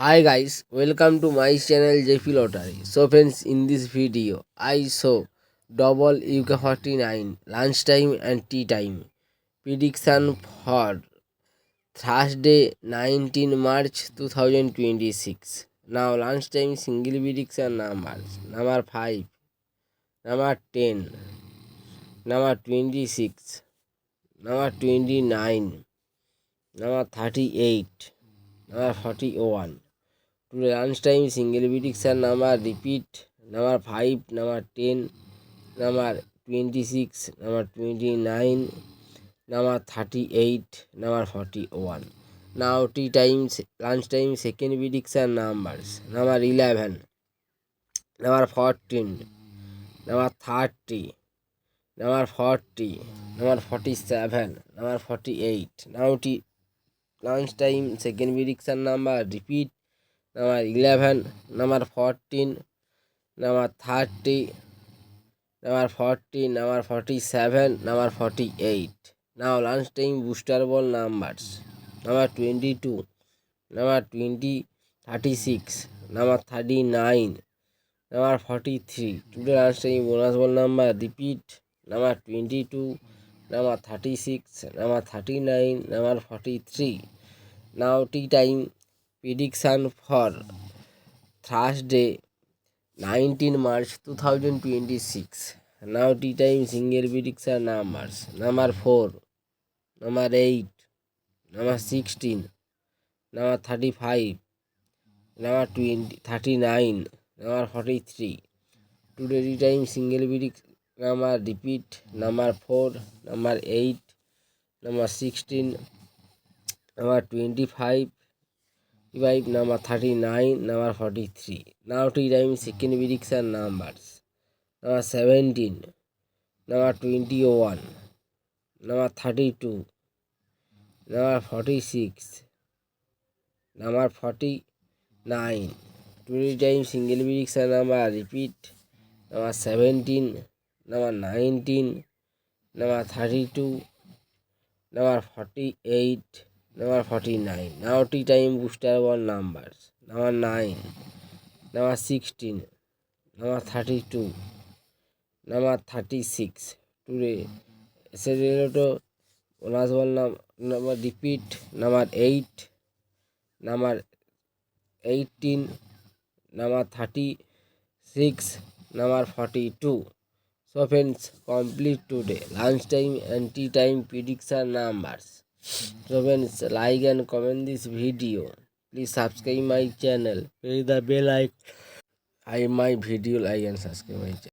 Hi guys, welcome to my channel JP Lottery. So friends, in this video, I show double UK49 lunchtime and tea time prediction for Thursday 19 March 2026. Now lunchtime single prediction numbers: number 5, number 10, number 26, number 29, number 38, number 41. Today lunchtime single prediction number repeat: number 5, number 10, number 26, number 29, number 38, number 41. Now tea times lunchtime second prediction numbers: number 11, number 14, number 30, number 40, number 47, number 48. Now tea lunchtime second prediction number repeat: number 11, number 14, number 30, number 40, number 47, number 48. Now lunchtime booster ball numbers: number 22, number 20, 36, number 39, number 43. Today lunchtime bonus ball number repeat: number 22, number 36, number 39, number 43. Now tea time prediction for Thursday 19 March 2026. Now tea time single prediction numbers: number 4, number 8, number 16, number 35, number 20, 39, number 43. Today tea time single prediction number repeat: number 4, number 8, number 16, number 25, number 39, number 43. Now tea time second prediction numbers: number 17, number 21, number 32, number 46, number 49. Today time single prediction number repeat: number 17, number 19, number 32, number 48, number 49. Now tea time booster ball numbers: number 9, number 16, number 32, number 36. Today Serialoto bonus ball number repeat: number 8, number 18, number 36, number 42. So friends, complete today lunchtime and tea time prediction numbers. So friends, like and comment this video. Please subscribe my channel. Press the bell icon. My video like and subscribe my channel.